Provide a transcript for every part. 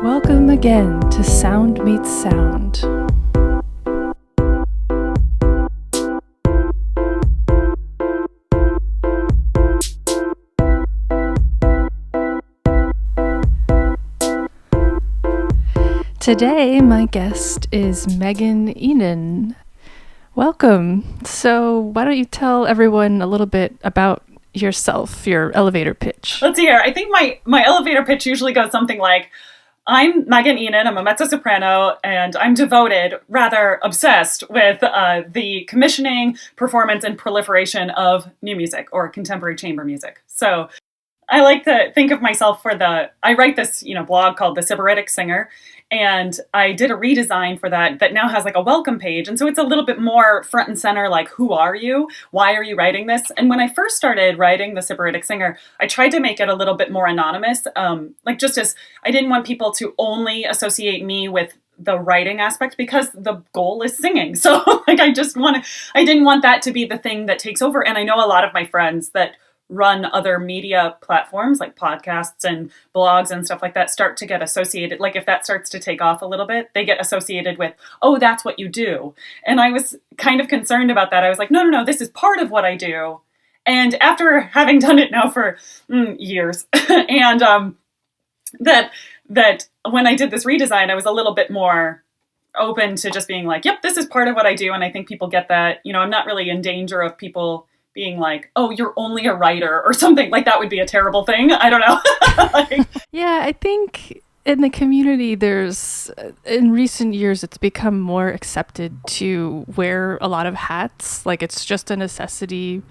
Welcome again to Sound Meets Sound. Today, my guest is Ihnen. Welcome. So, why don't you tell everyone a little bit about yourself, your elevator pitch? Let's hear. I think my elevator pitch usually goes something like, I'm Ihnen, I'm a mezzo-soprano, and I'm devoted, rather obsessed with the commissioning, performance, and proliferation of new music or contemporary chamber music. So I like to think of myself I write this, blog called The Sybaritic Singer, and I did a redesign for that now has like a welcome page. And so it's a little bit more front and center, like, who are you? Why are you writing this? And when I first started writing The Sybaritic Singer, I tried to make it a little bit more anonymous, just as I didn't want people to only associate me with the writing aspect because the goal is singing. So I didn't want that to be the thing that takes over. And I know a lot of my friends that run other media platforms like podcasts and blogs and stuff like that start to get associated. Like if that starts to take off a little bit, they get associated with, oh, that's what you do. And I was kind of concerned about that. I was like, no, this is part of what I do. And after having done it now for years, and that when I did this redesign, I was a little bit more open to just being like, yep, this is part of what I do. And I think people get that. I'm not really in danger of people being like, oh, you're only a writer or something. Like that would be a terrible thing. I don't know. Yeah, I think in the community, in recent years, it's become more accepted to wear a lot of hats. Like it's just a necessity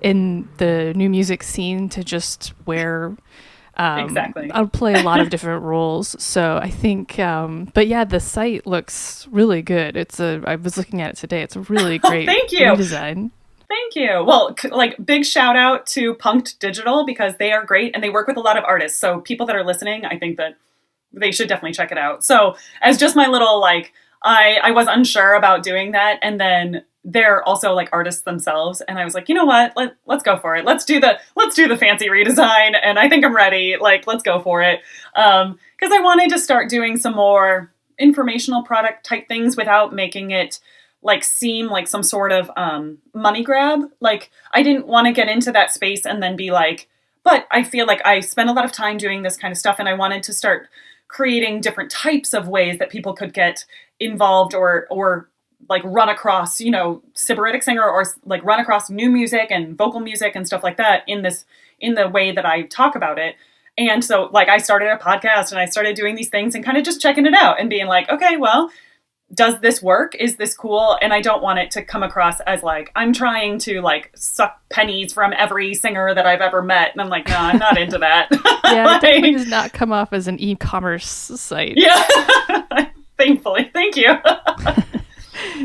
in the new music scene to just wear. Exactly. I'll play a lot of different roles. So I think, but yeah, the site looks really good. I was looking at it today. It's a really great Thank you. redesign. Thank you. Well, big shout out to Punked Digital because they are great and they work with a lot of artists. So people that are listening, I think that they should definitely check it out. So as just my little, I was unsure about doing that. And then they're also artists themselves. And I was like, you know what, let's go for it. Let's do the fancy redesign. And I think I'm ready. Let's go for it. Cause I wanted to start doing some more informational product type things without making it seem like some sort of money grab. I didn't want to get into that space and then be like, but I feel like I spent a lot of time doing this kind of stuff and I wanted to start creating different types of ways that people could get involved or run across, Sybaritic Singer or run across new music and vocal music and stuff like that in the way that I talk about it. And so I started a podcast and I started doing these things and kind of just checking it out and being like, okay, well, does this work? Is this cool? And I don't want it to come across as I'm trying to suck pennies from every singer that I've ever met. And I'm like, no, I'm not into that. Yeah, it definitely does not come off as an e-commerce site. Yeah, thankfully. Thank you.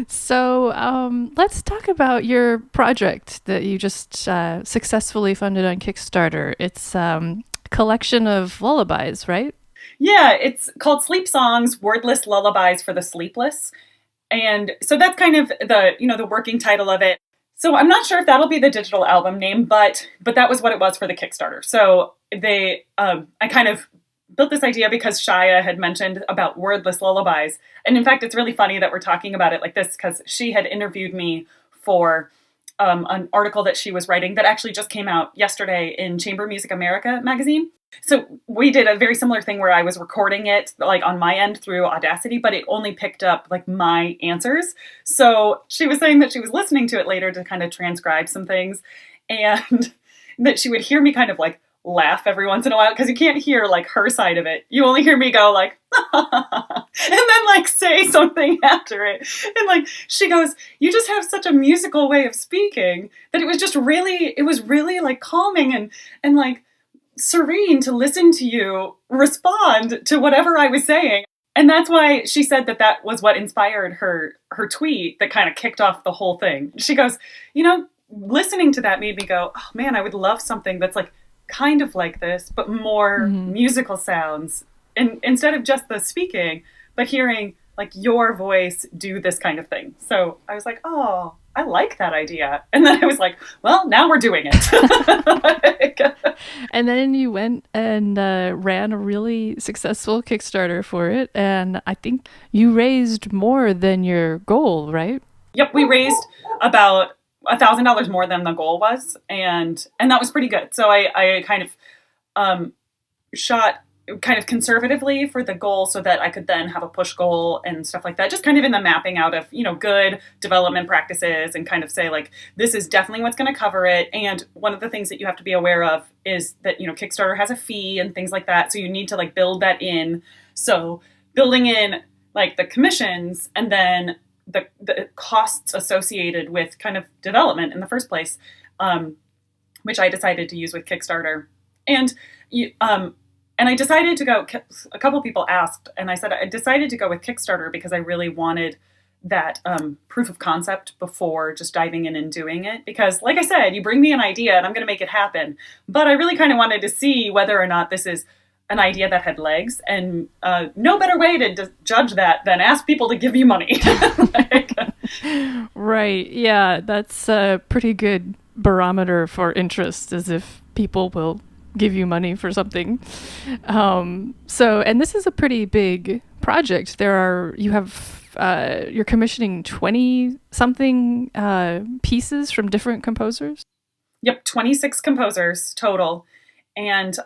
So let's talk about your project that you just successfully funded on Kickstarter. It's a collection of lullabies, right? Yeah, it's called Sleep Songs, Wordless Lullabies for the Sleepless. And so that's kind of the working title of it. So I'm not sure if that'll be the digital album name, but that was what it was for the Kickstarter. So I kind of built this idea because Shia had mentioned about wordless lullabies. And in fact, it's really funny that we're talking about it like this because she had interviewed me for an article that she was writing that actually just came out yesterday in Chamber Music America magazine. So we did a very similar thing where I was recording it on my end through Audacity, but it only picked up my answers. So she was saying that she was listening to it later to kind of transcribe some things and that she would hear me kind of laugh every once in a while because you can't hear her side of it. You only hear me go and then say something after it. And she goes, you just have such a musical way of speaking that it was really calming and serene to listen to you respond to whatever I was saying. And that's why she said that was what inspired her tweet that kind of kicked off the whole thing. She goes, listening to that made me go, oh man, I would love something that's kind of like this, but more musical sounds. And instead of just the speaking, but hearing your voice do this kind of thing. So I was like, oh, I like that idea. And then I was like, well, now we're doing it. And then you went and ran a really successful Kickstarter for it. And I think you raised more than your goal, right? Yep, we raised about $1,000 more than the goal was, and that was pretty good. So I kind of shot kind of conservatively for the goal so that I could then have a push goal and stuff like that, just kind of in the mapping out of, good development practices and kind of say like, this is definitely what's going to cover it. And one of the things that you have to be aware of is that, Kickstarter has a fee and things like that. So you need to like build that in. So building in like the commissions and then the costs associated with kind of development in the first place, which I decided to use with Kickstarter. And I decided to go, a couple people asked, and I said, I decided to go with Kickstarter because I really wanted that proof of concept before just diving in and doing it. Because like I said, you bring me an idea and I'm going to make it happen. But I really kind of wanted to see whether or not this is an idea that had legs. And no better way to judge that than ask people to give you money. Right. Yeah, that's a pretty good barometer for interest, as if people will give you money for something. And this is a pretty big project. You're commissioning 20 something pieces from different composers. Yep, 26 composers total. And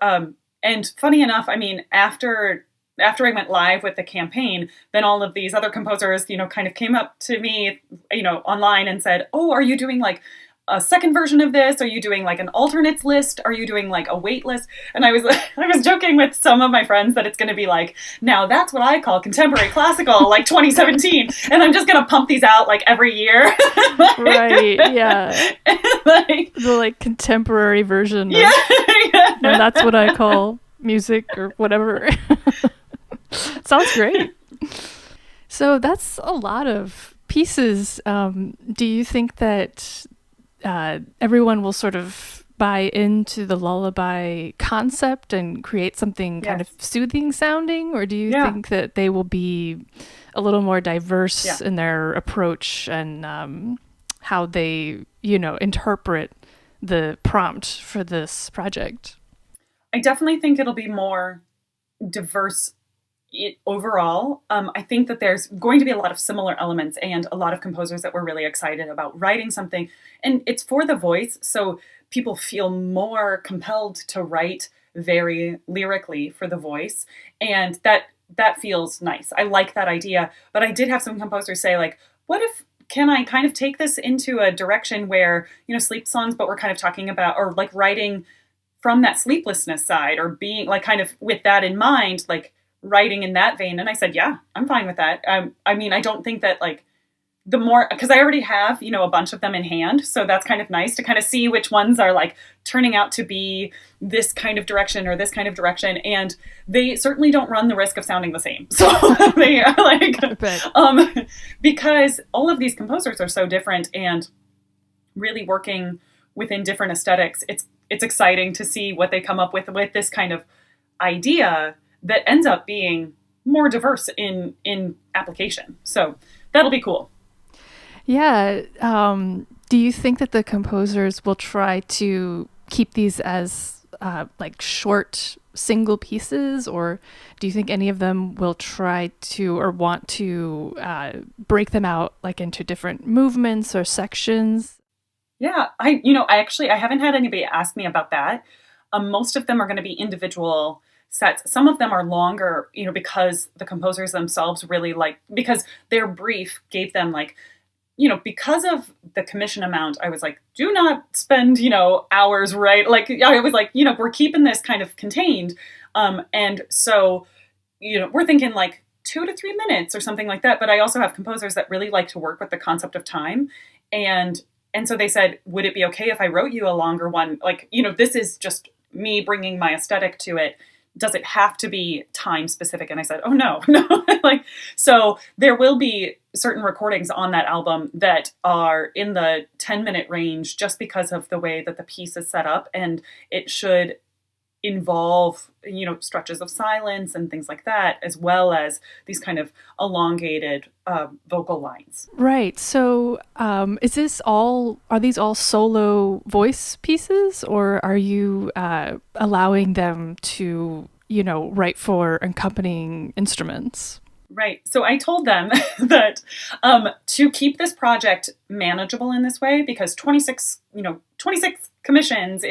funny enough, I mean, after I went live with the campaign, then all of these other composers, kind of came up to me, online and said, "Oh, are you doing like a second version of this? Are you doing like an alternates list? Are you doing like a wait list?" And I was joking with some of my friends that it's going to be like, now that's what I call contemporary classical, like 2017. And I'm just going to pump these out like every year. Right. Yeah. The like contemporary version. Yeah. And that's what I call music or whatever. Sounds great. So that's a lot of pieces. Do you think that everyone will sort of buy into the lullaby concept and create something kind of soothing sounding? Or do you think that they will be a little more diverse in their approach and how they, interpret the prompt for this project? I definitely think it'll be more diverse overall. I think that there's going to be a lot of similar elements and a lot of composers that were really excited about writing something. And it's for the voice, so people feel more compelled to write very lyrically for the voice. And that feels nice. I like that idea. But I did have some composers say, like, can I kind of take this into a direction where, sleep songs, but we're kind of talking about, or like writing from that sleeplessness side, or being like kind of with that in mind, like writing in that vein. And I said, yeah, I'm fine with that. I mean, I don't think that like the more, because I already have, a bunch of them in hand. So that's kind of nice to kind of see which ones are like turning out to be this kind of direction or this kind of direction. And they certainly don't run the risk of sounding the same. So they are like, because all of these composers are so different and really working within different aesthetics. It's exciting to see what they come up with this kind of idea that ends up being more diverse in application. So that'll be cool. Yeah. Do you think that the composers will try to keep these as like short single pieces, or do you think any of them will try to or want to break them out like into different movements or sections? Yeah, I haven't had anybody ask me about that. Most of them are going to be individual sets. Some of them are longer, because the composers themselves really because their brief gave them like, because of the commission amount, I was like, do not spend, hours, right? Like, I was like, we're keeping this kind of contained. And so, we're thinking like 2 to 3 minutes or something like that. But I also have composers that really like to work with the concept of time. And so they said, would it be okay if I wrote you a longer one? Like, this is just me bringing my aesthetic to it. Does it have to be time specific? And I said, oh, no. So there will be certain recordings on that album that are in the 10-minute range just because of the way that the piece is set up. And it should involve, stretches of silence and things like that, as well as these kind of elongated vocal lines. Right. So, are these all solo voice pieces, or are you allowing them to, write for accompanying instruments? Right. So I told them that to keep this project manageable in this way, because 26 commissions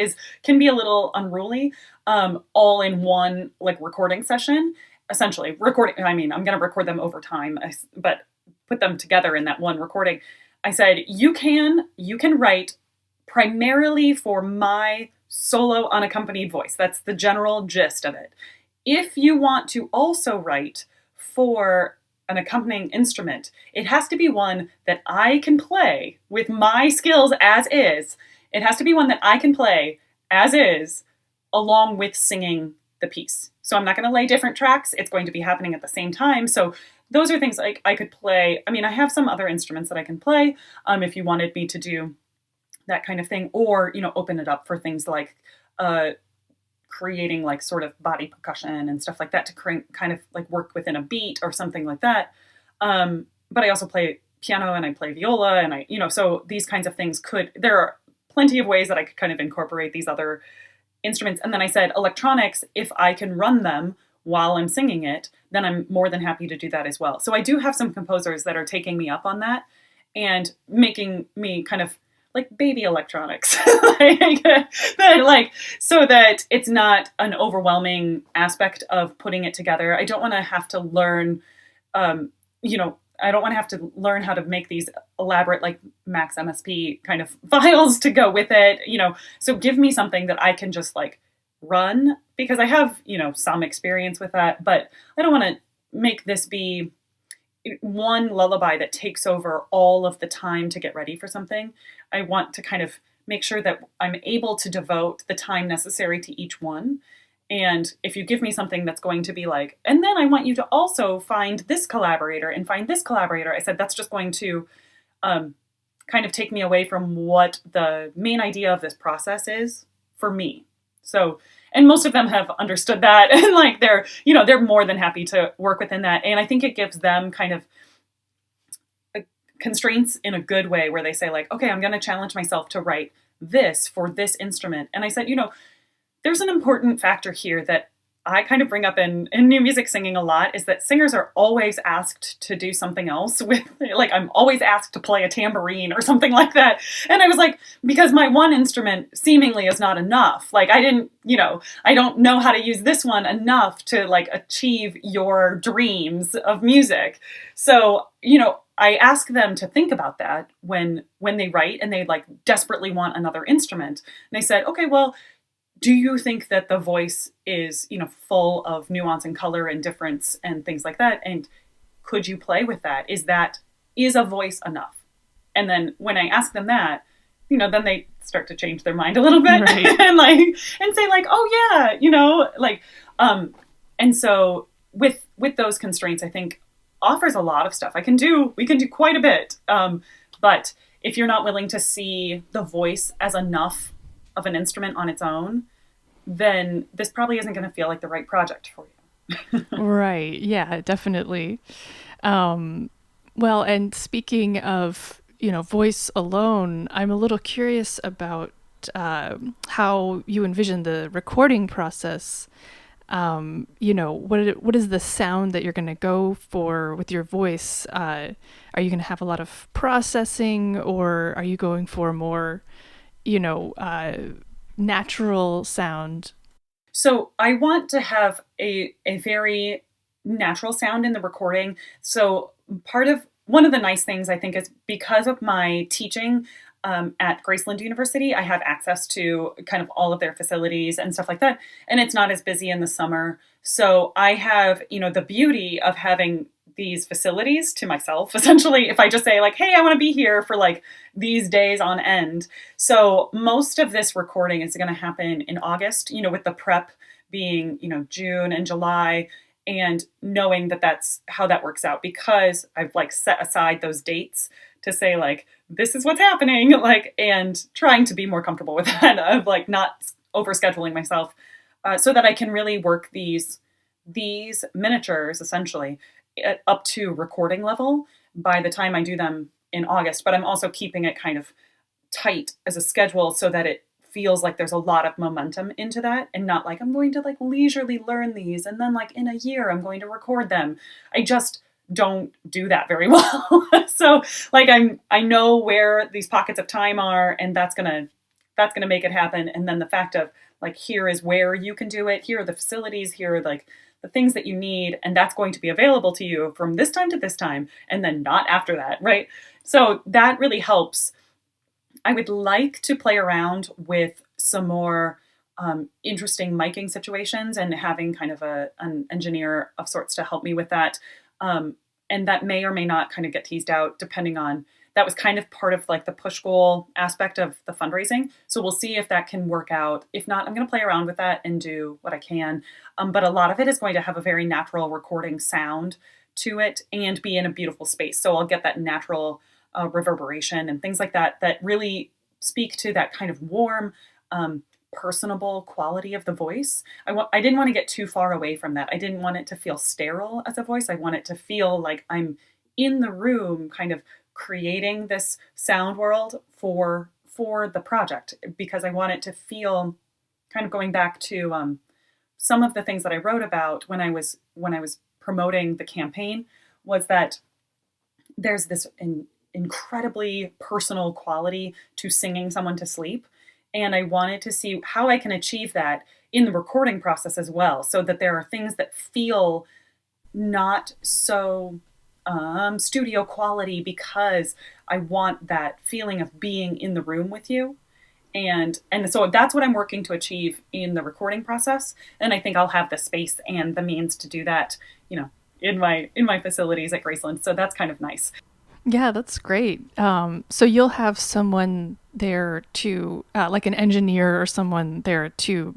can be a little unruly, all in one like recording session. Essentially, recording. I mean, I'm going to record them over time, but put them together in that one recording. I said you can write primarily for my solo unaccompanied voice. That's the general gist of it. If you want to also write for an accompanying instrument, it has to be one that I can play with my skills as is. It has to be one that I can play as is, along with singing the piece. So I'm not going to lay different tracks. It's going to be happening at the same time. So those are things like I could play. I mean, I have some other instruments that I can play if you wanted me to do that kind of thing, or, open it up for things like creating like sort of body percussion and stuff like that to kind of like work within a beat or something like that. But I also play piano and I play viola and so these kinds of things there are plenty of ways that I could kind of incorporate these other instruments. And then I said, electronics, if I can run them while I'm singing it, then I'm more than happy to do that as well. So I do have some composers that are taking me up on that and making me kind of like baby electronics, so that it's not an overwhelming aspect of putting it together. I don't want to have to learn, I don't want to have to learn how to make these elaborate like Max MSP kind of files to go with it, so give me something that I can just like run, because I have, some experience with that, but I don't want to make this be one lullaby that takes over all of the time to get ready for something. I want to kind of make sure that I'm able to devote the time necessary to each one. And if you give me something that's going to be like, and then I want you to also find this collaborator and find this collaborator, I said that's just going to kind of take me away from what the main idea of this process is for me. So, and most of them have understood that, and like they're more than happy to work within that. And I think it gives them kind of constraints in a good way, where they say like, okay, I'm going to challenge myself to write this for this instrument. And I said, there's an important factor here that I kind of bring up in new music singing a lot, is that singers are always asked to do something else with, like, I'm always asked to play a tambourine or something like that. And I was like, because my one instrument seemingly is not enough. Like, I don't know how to use this one enough to like achieve your dreams of music. So, I ask them to think about that when they write and they like desperately want another instrument. And they said, okay, well, do you think that the voice is, full of nuance and color and difference and things like that? And could you play with that? Is a voice enough? And then when I ask them that, then they start to change their mind a little bit, right. and say like, oh yeah, and so with those constraints, I think offers a lot of stuff. We can do quite a bit. But if you're not willing to see the voice as enough of an instrument on its own, then this probably isn't going to feel like the right project for you. Right. Yeah, definitely. Well, and speaking of, voice alone, I'm a little curious about how you envision the recording process. What is the sound that you're going to go for with your voice? Are you going to have a lot of processing, or are you going for more, natural sound? So I want to have a very natural sound in the recording. So one of the nice things I think is, because of my teaching at Graceland University, I have access to kind of all of their facilities and stuff like that. And it's not as busy in the summer. So I have, the beauty of having these facilities to myself, essentially, if I just say like, hey, I want to be here for like these days on end. So most of this recording is going to happen in August, with the prep being, June and July, and knowing that that's how that works out, because I've like set aside those dates to say like, this is what's happening, like, and trying to be more comfortable with that, of like not over scheduling myself. so that I can really work these miniatures essentially up to recording level by the time I do them in August. But I'm also keeping it kind of tight as a schedule so that it feels like there's a lot of momentum into that, and not like I'm going to like leisurely learn these and then like in a year I'm going to record them. I just don't do that very well. So like I know where these pockets of time are, and that's gonna make it happen. And then the fact of like, here is where you can do it, here are the facilities, here are like the things that you need, and that's going to be available to you from this time to this time, and then not after that, right? So that really helps. I would like to play around with some more interesting miking situations and having kind of an engineer of sorts to help me with that. Um, and that may or may not kind of get teased out depending on, that was kind of part of like the push goal aspect of the fundraising. So we'll see if that can work out. If not, I'm going to play around with that and do what I can. But a lot of it is going to have a very natural recording sound to it and be in a beautiful space. So I'll get that natural reverberation and things like that that really speak to that kind of warm, personable quality of the voice. I didn't want to get too far away from that. I didn't want it to feel sterile as a voice. I want it to feel like I'm in the room, kind of creating this sound world for the project, because I want it to feel kind of going back to some of the things that I wrote about when I was promoting the campaign, was that there's this incredibly personal quality to singing someone to sleep. And I wanted to see how I can achieve that in the recording process as well, so that there are things that feel not so studio quality, because I want that feeling of being in the room with you. And so that's what I'm working to achieve in the recording process. And I think I'll have the space and the means to do that, in my facilities at Graceland. So that's kind of nice. Yeah, that's great. So you'll have someone there to, like an engineer or someone there to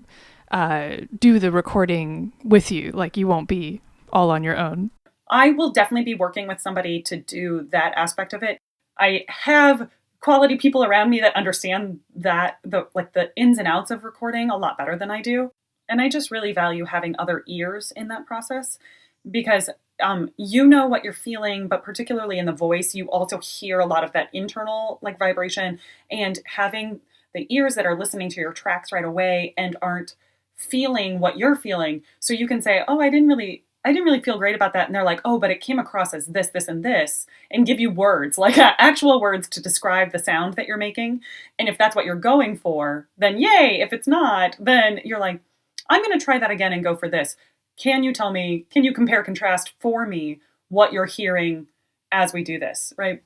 do the recording with you. Like you won't be all on your own. I will definitely be working with somebody to do that aspect of it. I have quality people around me that understand that the ins and outs of recording a lot better than I do. And I just really value having other ears in that process, because you know what you're feeling, but particularly in the voice, you also hear a lot of that internal like vibration, and having the ears that are listening to your tracks right away and aren't feeling what you're feeling. So you can say, oh, I didn't really feel great about that. And they're like, oh, but it came across as this, this, and this, and give you words, like actual words to describe the sound that you're making. And if that's what you're going for, then yay. If it's not, then you're like, I'm going to try that again and go for this. Can you compare contrast for me what you're hearing as we do this, right?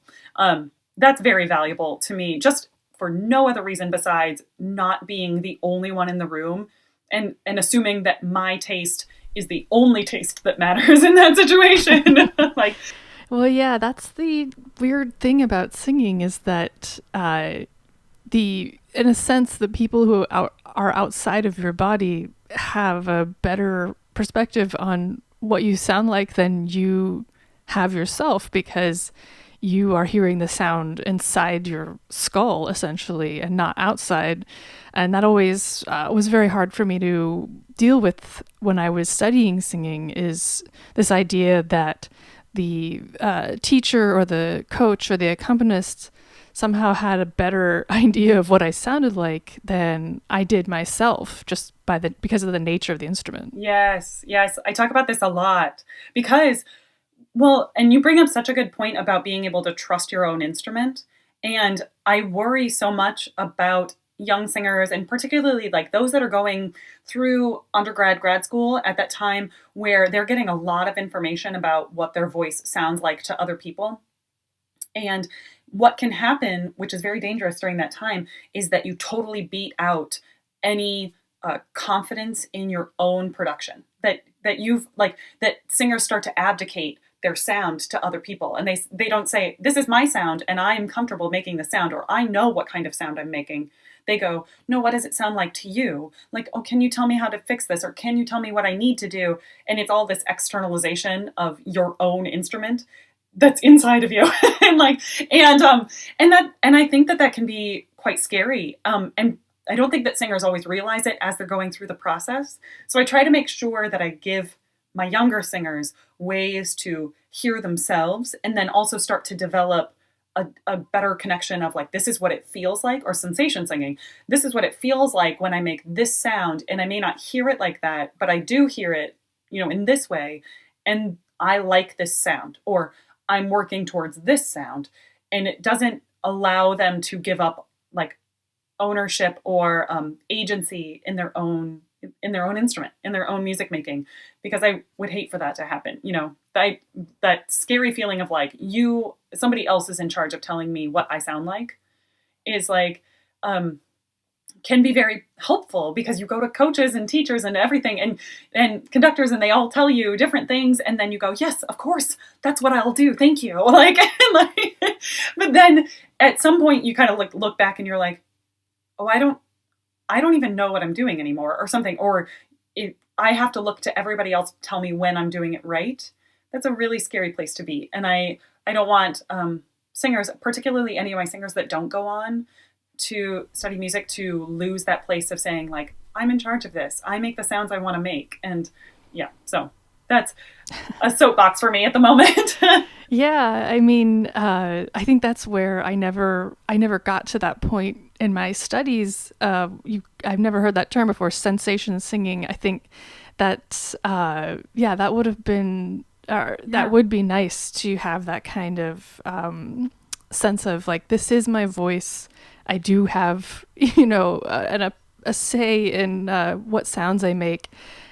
That's very valuable to me, just for no other reason besides not being the only one in the room, and assuming that my taste is the only taste that matters in that situation. Like, Well, yeah, that's the weird thing about singing is that in a sense, the people who are outside of your body have a better perspective on what you sound like than you have yourself, because you are hearing the sound inside your skull essentially and not outside. And that always was very hard for me to deal with when I was studying singing, is this idea that the teacher or the coach or the accompanist somehow had a better idea of what I sounded like than I did myself, just because of the nature of the instrument. yes, yes, I talk about this a lot because, well, and you bring up such a good point about being able to trust your own instrument. And I worry so much about young singers, and particularly like those that are going through undergrad, grad school at that time, where they're getting a lot of information about what their voice sounds like to other people. And what can happen, which is very dangerous during that time, is that you totally beat out any confidence in your own production. That singers start to abdicate their sound to other people, and they don't say, this is my sound and I'm comfortable making the sound, or I know what kind of sound I'm making. They go, no, what does it sound like to you? Like, oh, can you tell me how to fix this, or can you tell me what I need to do? And it's all this externalization of your own instrument that's inside of you. And I think that can be quite scary. And I don't think that singers always realize it as they're going through the process. So I try to make sure that I give my younger singers ways to hear themselves and then also start to develop a better connection of like, this is what it feels like, or sensation singing. This is what it feels like when I make this sound, and I may not hear it like that, but I do hear it, in this way. And I like this sound, or I'm working towards this sound. And it doesn't allow them to give up like ownership or agency in their own instrument, in their own music making, because I would hate for that to happen. That scary feeling of like somebody else is in charge of telling me what I sound like is like can be very helpful, because you go to coaches and teachers and everything and conductors, and they all tell you different things, and then you go, yes, of course, that's what I'll do, thank you. But then at some point you kind of look back and you're like, oh, I don't even know what I'm doing anymore, or something, or I have to look to everybody else to tell me when I'm doing it right. That's a really scary place to be. And I don't want singers, particularly any of my singers that don't go on to study music, to lose that place of saying like, I'm in charge of this. I make the sounds I want to make. And yeah, so that's a soapbox for me at the moment. Yeah, I mean, I think that's where I never got to that point in my studies. I've never heard that term before, sensation singing. I think that, that would have been, that would be nice to have that kind of sense of like, this is my voice. I do have, a say in what sounds I make.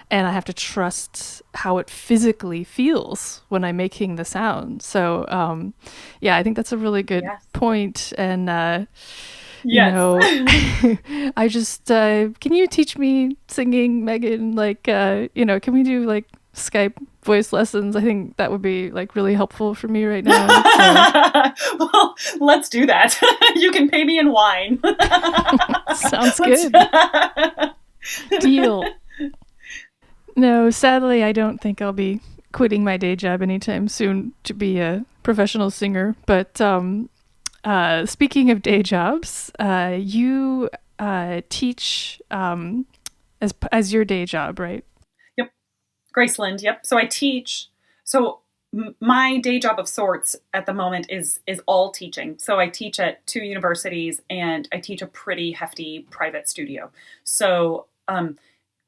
And I have to trust how it physically feels when I'm making the sound. So, I think that's a really good point. And, I just, can you teach me singing, Megan? Like, can we do like Skype voice lessons? I think that would be like really helpful for me right now. So. Well, let's do that. You can pay me in wine. Sounds good. Deal. No, sadly, I don't think I'll be quitting my day job anytime soon to be a professional singer. But speaking of day jobs, you teach as your day job, right? Yep. Graceland. Yep. So I teach. So my day job of sorts at the moment is all teaching. So I teach at 2 universities, and I teach a pretty hefty private studio. So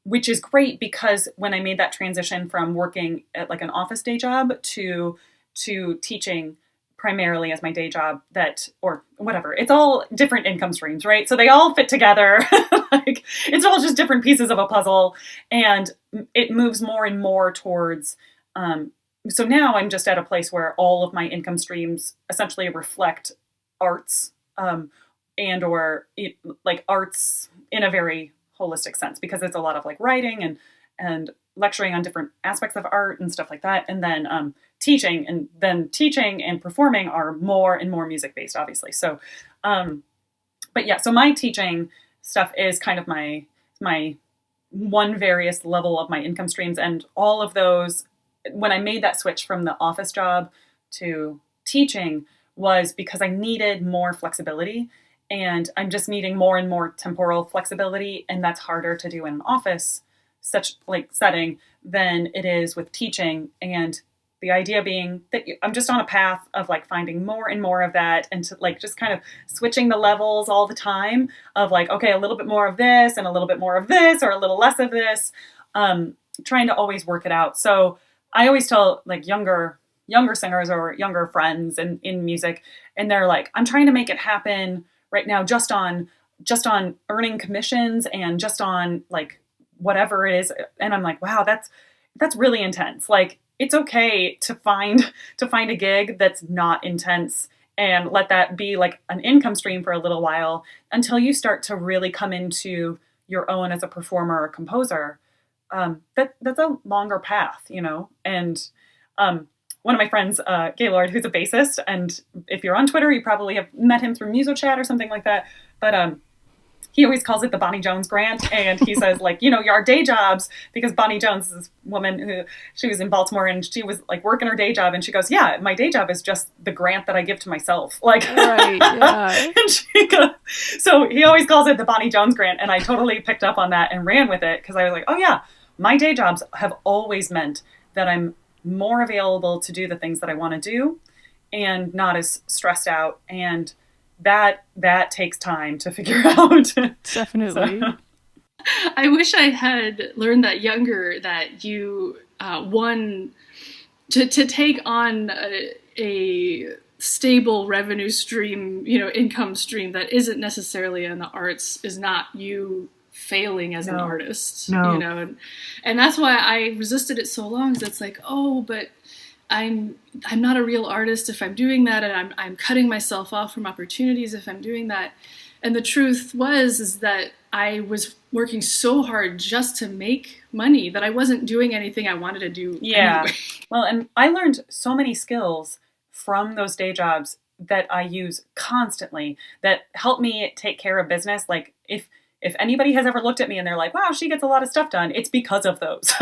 which is great, because when I made that transition from working at like an office day job to teaching primarily as my day job, or whatever, it's all different income streams, right? So they all fit together. Like it's all just different pieces of a puzzle, and it moves more and more towards, so now I'm just at a place where all of my income streams essentially reflect arts, like arts in a very holistic sense, because it's a lot of like writing and lecturing on different aspects of art and stuff like that. And then teaching and performing are more and more music based, obviously. So, but yeah, so my teaching stuff is kind of my one various level of my income streams. And all of those, when I made that switch from the office job to teaching, was because I needed more flexibility. And I'm just needing more and more temporal flexibility, and that's harder to do in an office setting than it is with teaching. And the idea being that I'm just on a path of like finding more and more of that, and to like just kind of switching the levels all the time of like, okay, a little bit more of this and a little bit more of this, or a little less of this, trying to always work it out. So I always tell like younger singers or younger friends in music, and they're like, I'm trying to make it happen right now just on earning commissions and just on like whatever it is. And I'm like, wow, that's really intense. Like it's okay to find a gig that's not intense, and let that be like an income stream for a little while until you start to really come into your own as a performer or composer. That's a longer path, and one of my friends, Gaylord, who's a bassist, and if you're on Twitter, you probably have met him through MusoChat or something like that. But he always calls it the Bonnie Jones grant. And he says, like, our day jobs, because Bonnie Jones is this woman who, she was in Baltimore and she was like working her day job. And she goes, yeah, my day job is just the grant that I give to myself. Like, Right. Yeah. and she goes, so he always calls it the Bonnie Jones grant. And I totally picked up on that and ran with it because I was like, oh yeah, my day jobs have always meant that I'm more available to do the things that I want to do and not as stressed out. And that takes time to figure out. Definitely. So. I wish I had learned that younger, that you one to take on a stable revenue stream, income stream that isn't necessarily in the arts is not you failing as an artist. No. And that's why I resisted it so long, because it's like, oh, but I'm not a real artist if I'm doing that, and I'm cutting myself off from opportunities if I'm doing that. And the truth is that I was working so hard just to make money that I wasn't doing anything I wanted to do anyway. Well, and I learned so many skills from those day jobs that I use constantly that help me take care of business. Like if anybody has ever looked at me and they're like, wow, she gets a lot of stuff done, it's because of those.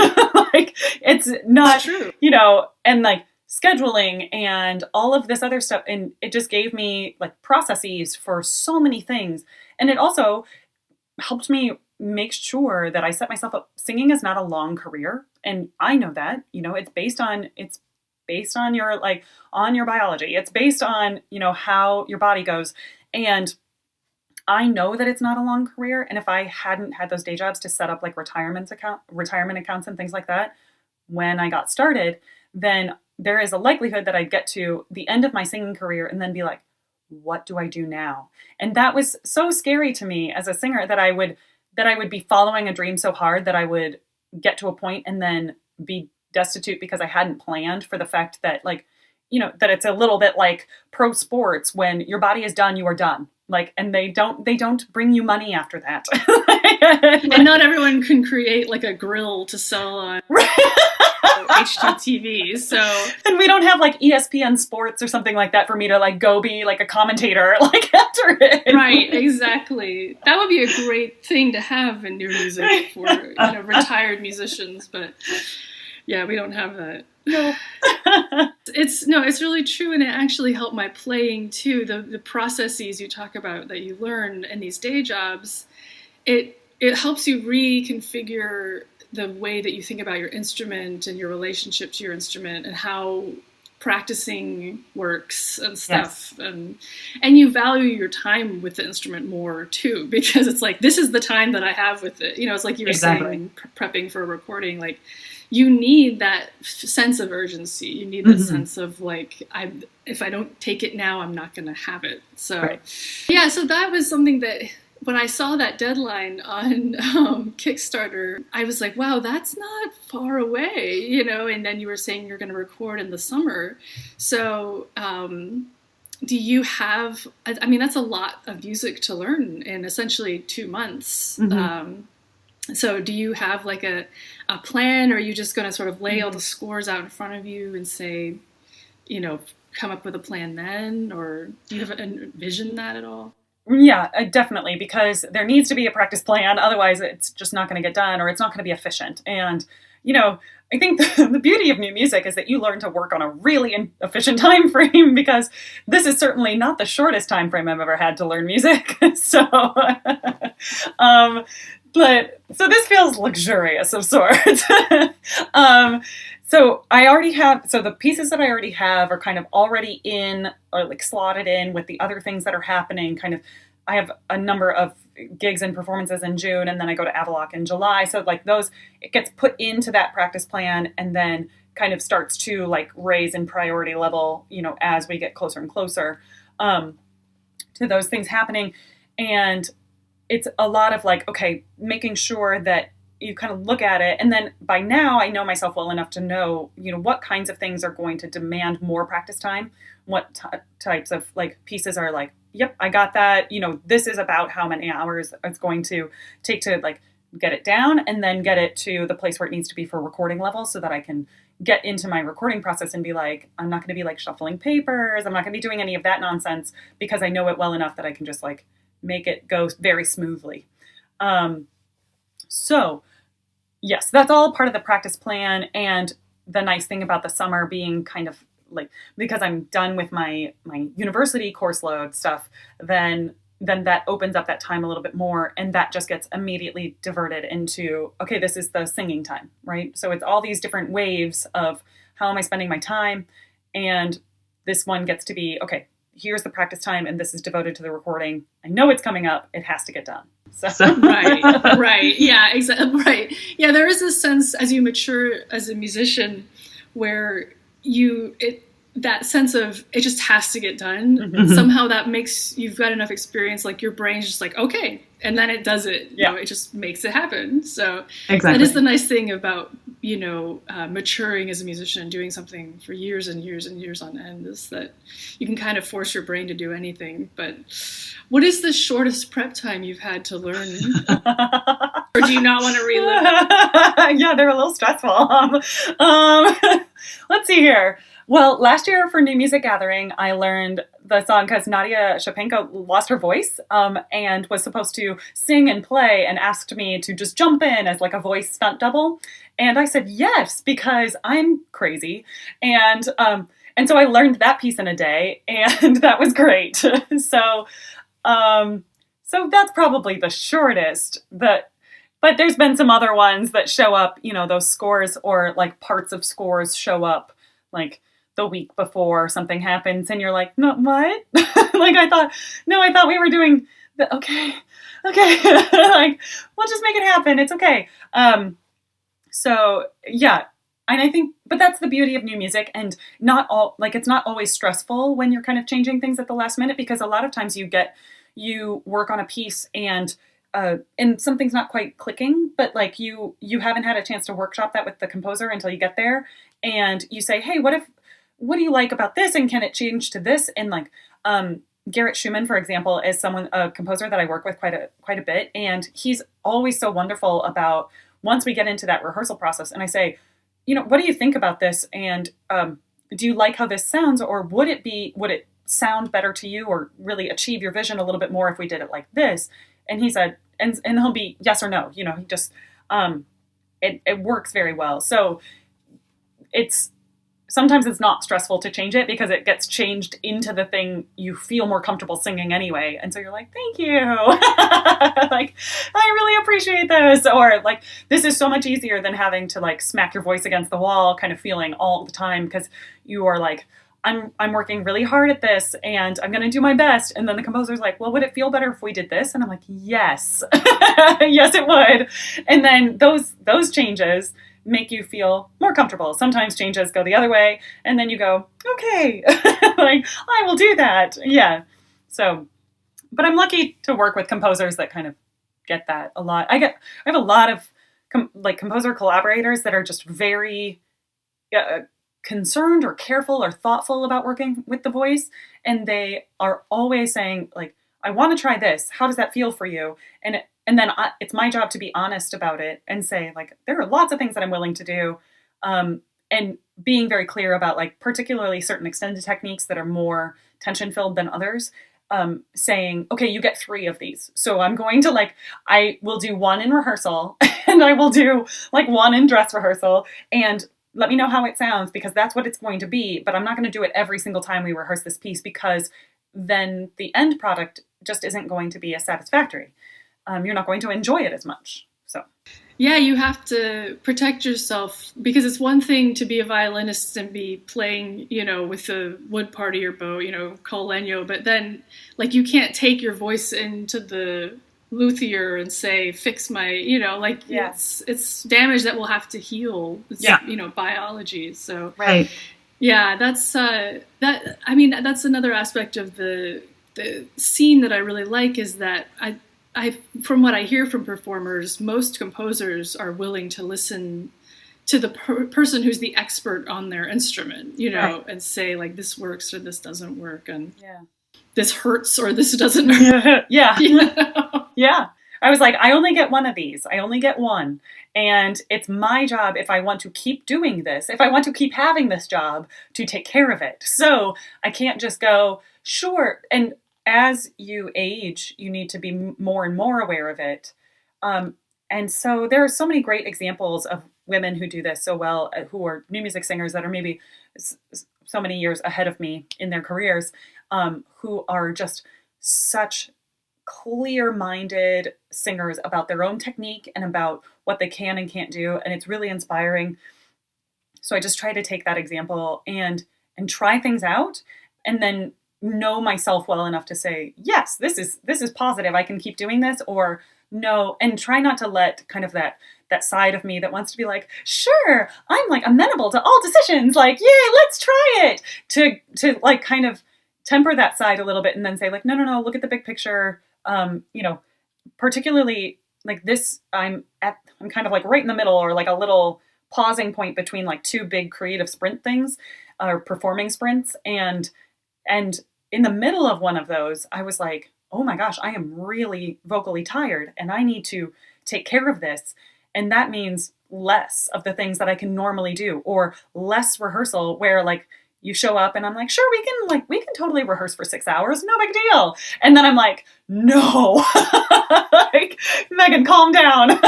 Like, it's not true. And like scheduling and all of this other stuff. And it just gave me like processes for so many things. And it also helped me make sure that I set myself up. Singing is not a long career. And I know that, it's based on your, like, on your biology. It's based on, how your body goes. And I know that it's not a long career. And if I hadn't had those day jobs to set up like retirement accounts and things like that, when I got started, then there is a likelihood that I'd get to the end of my singing career and then be like, what do I do now? And that was so scary to me as a singer, that I would be following a dream so hard that I would get to a point and then be destitute because I hadn't planned for the fact that, like, that it's a little bit like pro sports. When your body is done, you are done. Like, and they don't bring you money after that. And not everyone can create like a grill to sell on HGTV. So, and we don't have like ESPN Sports or something like that for me to like go be like a commentator like after it. Right, exactly. That would be a great thing to have in new music for retired musicians, but yeah, we don't have that. No. It's really true, and it actually helped my playing too. The processes you talk about that you learn in these day jobs, it helps you reconfigure the way that you think about your instrument and your relationship to your instrument and how practicing works and stuff. Yes. And you value your time with the instrument more too, because it's like, this is the time that I have with it. It's like you were saying, prepping for a recording, like, you need that sense of urgency. You need that sense of like, if I don't take it now, I'm not going to have it. So, so that was something that when I saw that deadline on Kickstarter, I was like, wow, that's not far away, and then you were saying you're going to record in the summer. So, do you have, that's a lot of music to learn in essentially 2 months. So do you have like a plan, or are you just going to sort of lay all the scores out in front of you and say, come up with a plan then? Or do you have envision that at all? Yeah, definitely, because there needs to be a practice plan. Otherwise, it's just not going to get done, or it's not going to be efficient. And, I think the beauty of new music is that you learn to work on a really efficient time frame, because this is certainly not the shortest time frame I've ever had to learn music. So, so this feels luxurious of sorts. So the pieces that I already have are kind of already in, or like slotted in with the other things that are happening. Kind of, I have a number of gigs and performances in June, and then I go to Avaloq in July. So like those, it gets put into that practice plan, and then kind of starts to like raise in priority level, as we get closer and closer to those things happening. And it's a lot of like, okay, making sure that you kind of look at it. And then by now I know myself well enough to know, what kinds of things are going to demand more practice time. What types of like pieces are like, yep, I got that. This is about how many hours it's going to take to like get it down and then get it to the place where it needs to be for recording level, so that I can get into my recording process and be like, I'm not going to be like shuffling papers. I'm not going to be doing any of that nonsense, because I know it well enough that I can just like make it go very smoothly. So yes, that's all part of the practice plan. And the nice thing about the summer being kind of like, because I'm done with my university course load stuff, then that opens up that time a little bit more, and that just gets immediately diverted into, okay, this is the singing time, right? So it's all these different waves of how am I spending my time, and this one gets to be, okay, here's the practice time, and this is devoted to the recording. I know it's coming up. It has to get done. So. Right. Yeah, exactly. Right. Yeah, there is this sense as you mature as a musician where that sense of it just has to get done. Mm-hmm. Somehow that makes you've got enough experience, like your brain's just like, okay, and then it does it. Yeah. It just makes it happen. So exactly. That is the nice thing about maturing as a musician and doing something for years and years and years on end, is that you can kind of force your brain to do anything. But what is the shortest prep time you've had to learn? Or do you not want to relive it? Yeah, they're a little stressful. Let's see here. Well, last year for New Music Gathering, I learned the song because Nadia Shapenko lost her voice and was supposed to sing and play, and asked me to just jump in as like a voice stunt double. And I said yes, because I'm crazy. And so I learned that piece in a day, and that was great. So that's probably the shortest. But there's been some other ones that show up, those scores or like parts of scores show up like the week before something happens, and you're like, no, what? Like, I thought we were doing okay. Like, we'll just make it happen. It's okay. So yeah. And I think, but that's the beauty of new music, and it's not always stressful when you're kind of changing things at the last minute, because a lot of times you work on a piece and something's not quite clicking, but like you haven't had a chance to workshop that with the composer until you get there, and you say, hey, what do you like about this, and can it change to this? And like Garrett Schumann, for example, is a composer that I work with quite a bit, and he's always so wonderful about once we get into that rehearsal process, and I say, what do you think about this, and do you like how this sounds, or would it sound better to you, or really achieve your vision a little bit more if we did it like this? And he said, and he'll be yes or no. He just it works very well. So sometimes it's not stressful to change it, because it gets changed into the thing you feel more comfortable singing anyway. And so you're like, thank you. Like, I really appreciate this. Or like, this is so much easier than having to like smack your voice against the wall kind of feeling all the time, because you are like, I'm working really hard at this and I'm going to do my best. And then the composer's like, well, would it feel better if we did this? And I'm like, yes, yes, it would. And then those changes make you feel more comfortable. Sometimes changes go the other way, and then you go, okay, like, I will do that. Yeah. So, but I'm lucky to work with composers that kind of get that a lot. I have a lot of composer collaborators that are just very concerned or careful or thoughtful about working with the voice. And they are always saying like, I want to try this. How does that feel for you? And then it's my job to be honest about it and say, like, there are lots of things that I'm willing to do. And being very clear about, like, particularly certain extended techniques that are more tension filled than others, saying, okay, you get 3 of these. So I'm going to I will do 1 in rehearsal and I will do 1 in dress rehearsal, and let me know how it sounds, because that's what it's going to be. But I'm not going to do it every single time we rehearse this piece, because then the end product just isn't going to be as satisfactory. You're not going to enjoy it as much. So, yeah, you have to protect yourself, because it's one thing to be a violinist and be playing, with the wood part of your bow, col legno, but then you can't take your voice into the luthier and say, fix my, yeah. it's damage that will have to heal. It's, biology. So, right. Yeah, that's that's another aspect of the scene that I really like, is that I, from what I hear from performers, most composers are willing to listen to the person who's the expert on their instrument, right, and say, like, this works or this doesn't work, and this hurts or this doesn't hurt. Yeah. Yeah. I was like, I only get 1 of these. I only get 1. And it's my job, if I want to keep doing this, if I want to keep having this job, to take care of it. So I can't just go, sure. And as you age, you need to be more and more aware of it. Um, and so there are so many great examples of women who do this so well, who are new music singers that are maybe so many years ahead of me in their careers, who are just such clear-minded singers about their own technique and about what they can and can't do, and it's really inspiring. So I just try to take that example and try things out, and then know myself well enough to say, yes, this is positive. I can keep doing this, or no, and try not to let kind of that side of me that wants to be like, sure, I'm like amenable to all decisions, like, yay, let's try it, to like kind of temper that side a little bit and then say like, no, no, no, look at the big picture. Particularly like this, I'm kind of like right in the middle, or like a little pausing point between like two big creative sprint things, or performing sprints. And in the middle of one of those, I was like, oh my gosh, I am really vocally tired and I need to take care of this. And that means less of the things that I can normally do, or less rehearsal where like you show up and I'm like, sure, we can totally rehearse for 6 hours. No big deal. And then I'm like, no, like, Megan, calm down.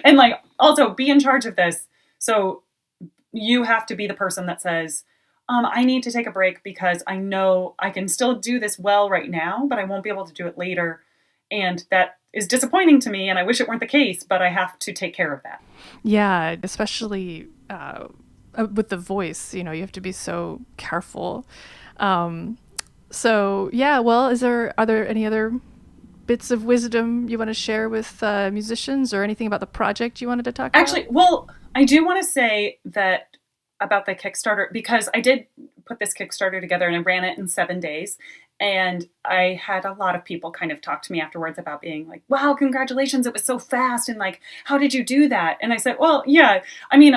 And like, also be in charge of this. So you have to be the person that says, I need to take a break because I know I can still do this well right now, but I won't be able to do it later. And that is disappointing to me. And I wish it weren't the case, but I have to take care of that. Yeah, especially with the voice, you have to be so careful. So yeah, well, are there any other bits of wisdom you want to share with musicians, or anything about the project you wanted to talk about? Actually, well, I do want to say that about the Kickstarter, because I did put this Kickstarter together and I ran it in 7 days. And I had a lot of people kind of talk to me afterwards about being like, wow, congratulations, it was so fast. And like, how did you do that? And I said, well, yeah, I mean,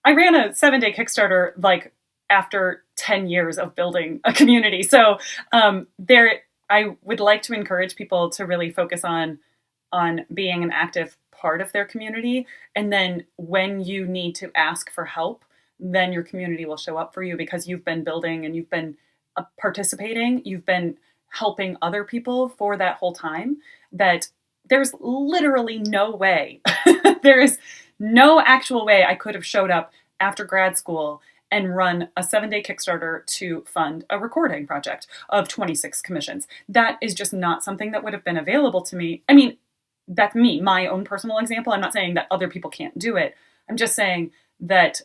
I ran a 7-day Kickstarter like after 10 years of building a community. So I would like to encourage people to really focus on being an active part of their community. And then when you need to ask for help, then your community will show up for you, because you've been building and you've been participating, you've been helping other people for that whole time, that there's literally no way, there is no actual way I could have showed up after grad school and run a 7-day Kickstarter to fund a recording project of 26 commissions. That is just not something that would have been available to me. I mean, that's me, my own personal example. I'm not saying that other people can't do it. I'm just saying that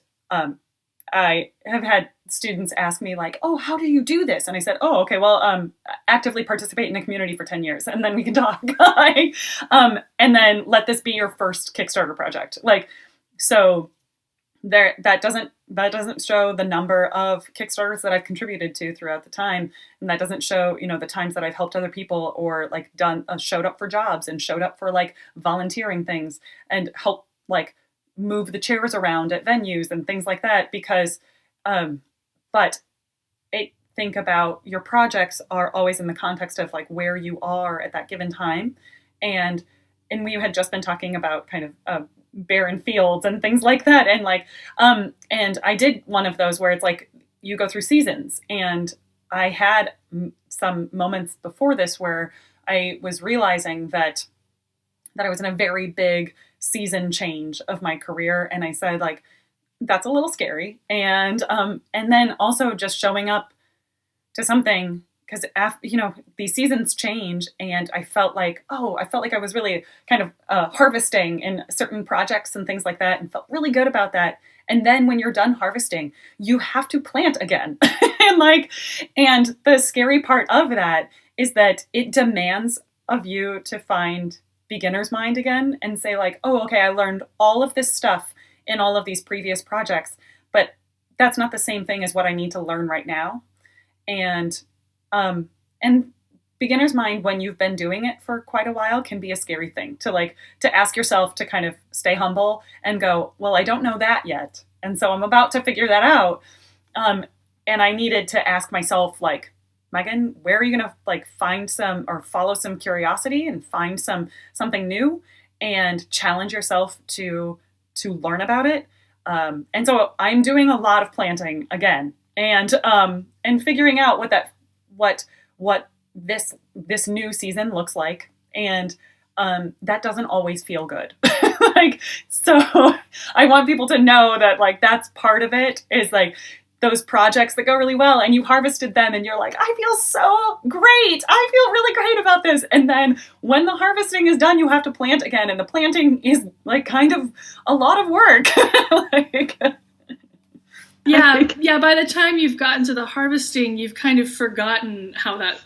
I have had students ask me like, oh, how do you do this? And I said, oh, okay, well, actively participate in a community for 10 years and then we can talk. And then let this be your first Kickstarter project. Like, so that doesn't show the number of Kickstarters that I've contributed to throughout the time. And that doesn't show, the times that I've helped other people, or like showed up for jobs and showed up for like volunteering things and help like move the chairs around at venues and things like that. Because, but think about your projects are always in the context of like where you are at that given time. And we had just been talking about kind of barren fields and things like that. And like, and I did one of those where it's like, you go through seasons, and I had some moments before this where I was realizing that I was in a very big season change of my career. And I said like, that's a little scary. And then also just showing up to something, because these seasons change, and I felt like I was really kind of harvesting in certain projects and things like that, and felt really good about that. And then when you're done harvesting, you have to plant again. and the scary part of that is that it demands of you to find beginner's mind again and say like, oh, okay, I learned all of this stuff in all of these previous projects, but that's not the same thing as what I need to learn right now. And beginner's mind, when you've been doing it for quite a while, can be a scary thing to ask yourself to kind of stay humble and go, well, I don't know that yet. And so I'm about to figure that out. And I needed to ask myself, like, Megan, where are you going to like find some, or follow some curiosity and find something new and challenge yourself to learn about it. And so I'm doing a lot of planting again, and figuring out what this new season looks like. And that doesn't always feel good. Like, so I want people to know that, like, that's part of it, is like those projects that go really well and you harvested them and you're like, I feel so great. I feel really great about this. And then when the harvesting is done, you have to plant again. And the planting is like kind of a lot of work. Like, yeah. By the time you've gotten to the harvesting, you've kind of forgotten how that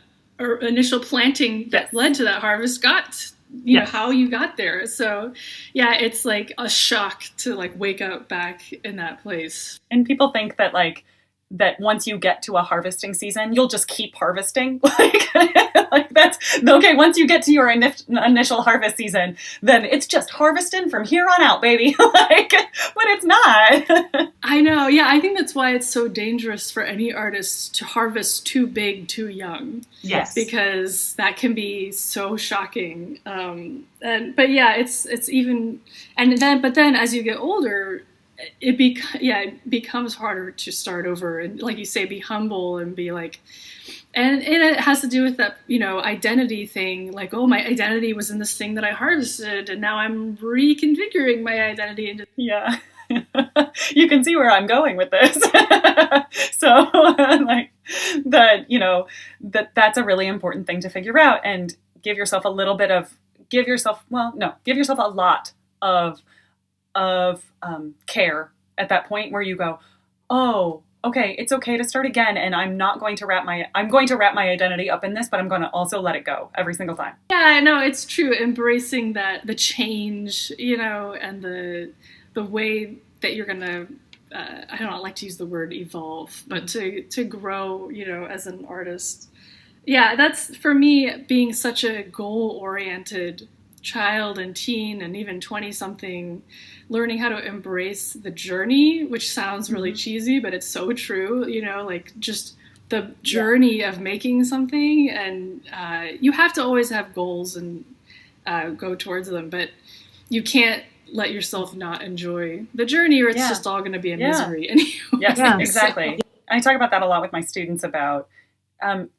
initial planting that led to that harvest got, you know, how you got there. So yeah, it's like a shock to like wake up back in that place. And people think that like, that once you get to a harvesting season, you'll just keep harvesting. Like that's okay. Once you get to your initial harvest season, then it's just harvesting from here on out, baby. Like, but it's not. I know. Yeah, I think that's why it's so dangerous for any artist to harvest too big, too young. Yes, because that can be so shocking. But yeah, it's even, but then as you get older, it becomes harder to start over, and like you say, be humble and be like, and it has to do with that, you know, identity thing. Like, oh, my identity was in this thing that I harvested, and now I'm reconfiguring my identity into. Yeah, you can see where I'm going with this. So, like that, you know, that's a really important thing to figure out, and give yourself a lot of care at that point, where you go, oh, okay, it's okay to start again, and I'm going to wrap my identity up in this, but I'm going to also let it go every single time. Yeah, no, it's true. Embracing the change, you know, and the way that you're going to, I don't like to use the word evolve, but to grow, you know, as an artist. Yeah, that's, for me, being such a goal-oriented child and teen and even 20-something, learning how to embrace the journey, which sounds really cheesy, but it's so true, you know, like just the journey of making something. And you have to always have goals and go towards them, but you can't let yourself not enjoy the journey, or it's just all going to be a misery anyway. Yes, exactly. So. I talk about that a lot with my students, about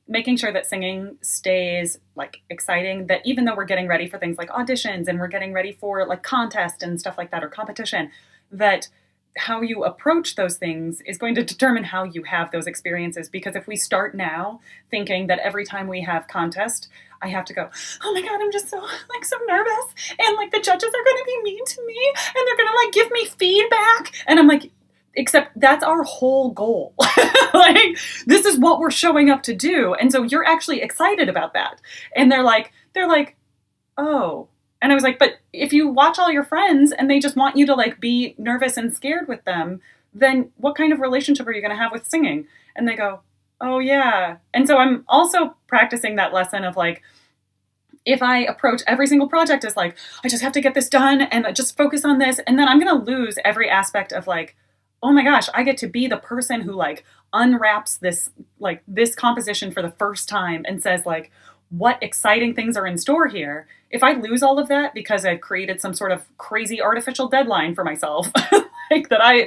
making sure that singing stays like exciting, that even though we're getting ready for things like auditions and we're getting ready for like contest and stuff like that, or competition, that how you approach those things is going to determine how you have those experiences. Because if we start now thinking that every time we have contest, I have to go, oh my God, I'm just so nervous, and like the judges are going to be mean to me and they're going to like give me feedback, and I'm like, except that's our whole goal. Like, this is what we're showing up to do. And so you're actually excited about that. And they're like, oh. And I was like, but if you watch all your friends and they just want you to like be nervous and scared with them, then what kind of relationship are you going to have with singing? And they go, oh yeah. And so I'm also practicing that lesson of like, if I approach every single project as like, I just have to get this done and I just focus on this, and then I'm going to lose every aspect of like, oh my gosh, I get to be the person who like unwraps this composition for the first time and says like, what exciting things are in store here. If I lose all of that because I've created some sort of crazy artificial deadline for myself, like I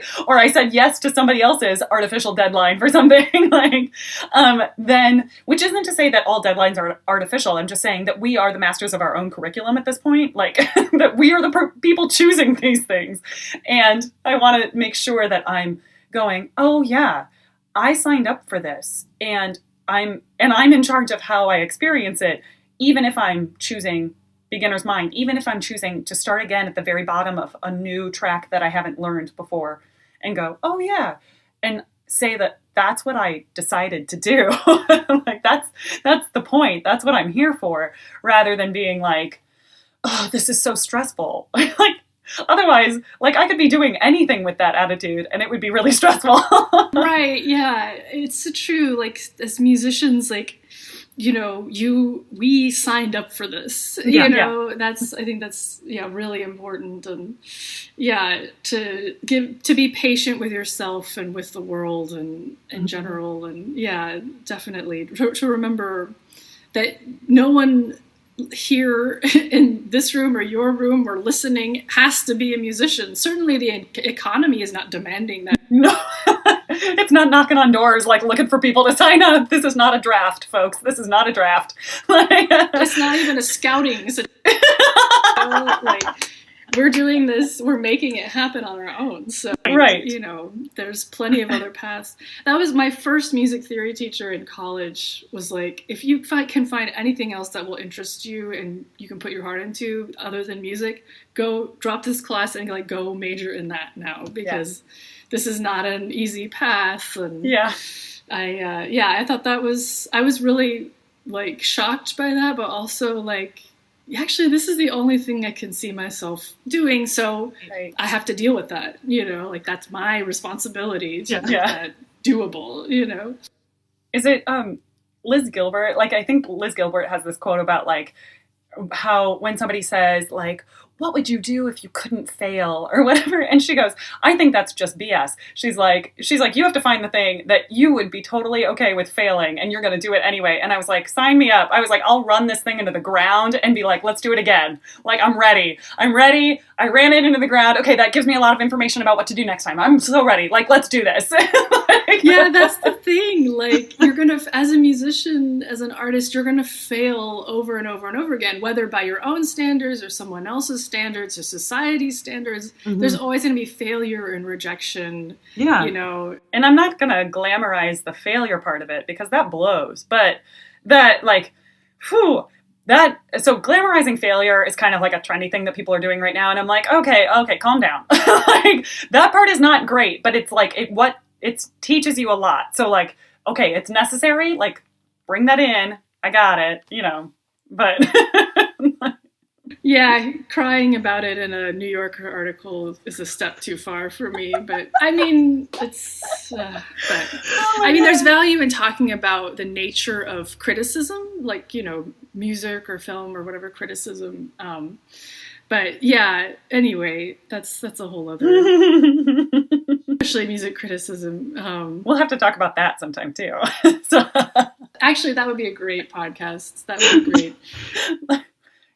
said yes to somebody else's artificial deadline for something, like, then, which isn't to say that all deadlines are artificial. I'm just saying that we are the masters of our own curriculum at this point, like that we are the people choosing these things. And I want to make sure that I'm going, oh yeah, I signed up for this, and I'm in charge of how I experience it, even if I'm choosing beginner's mind, even if I'm choosing to start again at the very bottom of a new track that I haven't learned before, and go, oh yeah, and say that that's what I decided to do. Like that's the point. That's what I'm here for, rather than being like, oh, this is so stressful. Like, otherwise, like, I could be doing anything with that attitude and it would be really stressful. Right, yeah. It's true. Like, as musicians, like, you know, we signed up for this. Yeah, you know, I think that's really important. And to be patient with yourself and with the world and in general. And definitely to remember that no one here in this room or your room or listening has to be a musician. Certainly the economy is not demanding that. No. It's not knocking on doors like looking for people to sign up. This is not a draft, folks. This is not a draft. It's not even a scouting. It's like, we're doing this, we're making it happen on our own. So, right. You know, there's plenty of other paths. That was my first music theory teacher in college, was like, if you can find anything else that will interest you and you can put your heart into other than music, go drop this class and like go major in that now, because this is not an easy path. And I thought that was, I was really like shocked by that, but also like, actually, this is the only thing I can see myself doing, so I have to deal with that, you know, like that's my responsibility to make that doable, you know. Is it Liz Gilbert? Like, I think Liz Gilbert has this quote about like how when somebody says like, what would you do if you couldn't fail or whatever? And she goes, I think that's just BS. She's like, you have to find the thing that you would be totally okay with failing and you're going to do it anyway. And I was like, sign me up. I was like, I'll run this thing into the ground and be like, let's do it again. Like, I'm ready. I ran it into the ground. Okay, that gives me a lot of information about what to do next time. I'm so ready. Like, let's do this. Yeah, that's the thing. Like, you're going to, as a musician, as an artist, you're going to fail over and over and over again, whether by your own standards or someone else's standards or society's standards. Mm-hmm. There's always going to be failure and rejection, you know. And I'm not going to glamorize the failure part of it because that blows. But that, like, so glamorizing failure is kind of like a trendy thing that people are doing right now. And I'm like, okay, calm down. Like, that part is not great, but it's like, it teaches you a lot. So like, okay, it's necessary. Like, bring that in. I got it, you know, but. Yeah, crying about it in a New Yorker article is a step too far for me. But I mean, there's value in talking about the nature of criticism, like, you know, music or film or whatever criticism. But yeah, anyway, that's a whole other, especially music criticism. We'll have to talk about that sometime too. So. Actually, that would be a great podcast. That would be great.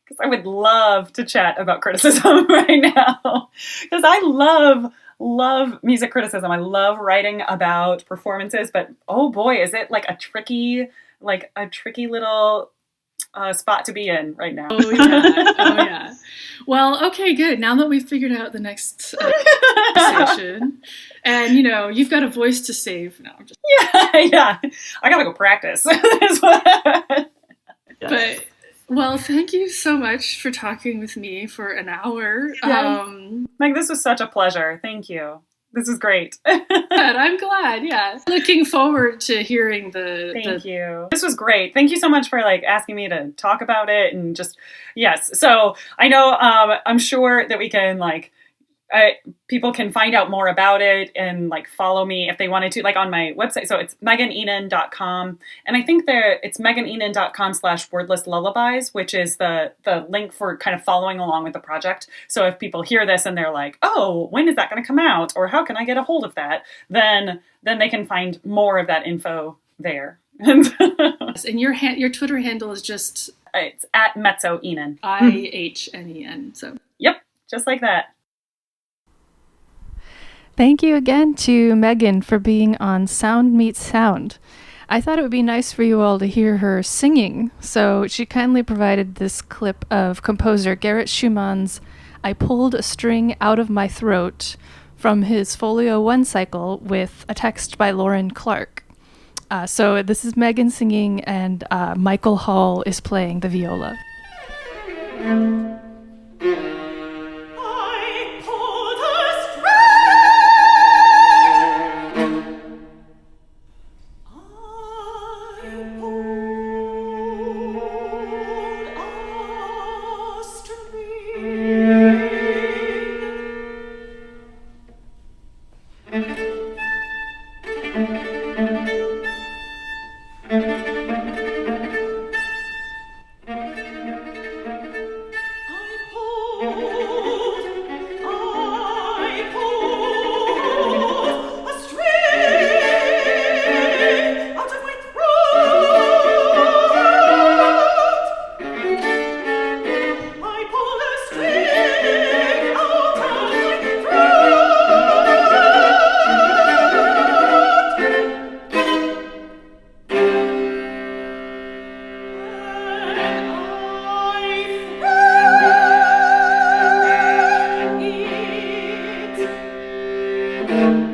Because I would love to chat about criticism right now. Because I love music criticism. I love writing about performances. But oh boy, is it like a tricky little spot to be in right now. Oh yeah. Well, okay, good. Now that we've figured out the next conversation, and you know, you've got a voice to save. No, I'm just yeah. I gotta go practice. But. Well, thank you so much for talking with me for an hour. Meg, this was such a pleasure. Thank you. This is great. I'm glad, yeah. Looking forward to hearing Thank you. This was great. Thank you so much for like asking me to talk about it and just, yes. So I know, I'm sure that we can like, people can find out more about it and like follow me if they wanted to, like on my website. So it's meganihnen.com. And I think it's meganihnen.com/wordlesslullabies, which is the link for kind of following along with the project. So if people hear this and they're like, oh, when is that going to come out? Or how can I get a hold of that? Then they can find more of that info there. And your Twitter handle is just... It's at Mezzo Ihnen. IHNEN. So. Yep, just like that. Thank you again to Megan for being on Sound Meets Sound. I thought it would be nice for you all to hear her singing, so she kindly provided this clip of composer Gerrit Schumann's I Pulled a String Out of My Throat from his Folio 1 cycle with a text by Lauren Clark. So this is Megan singing, and Michael Hall is playing the viola. Bye.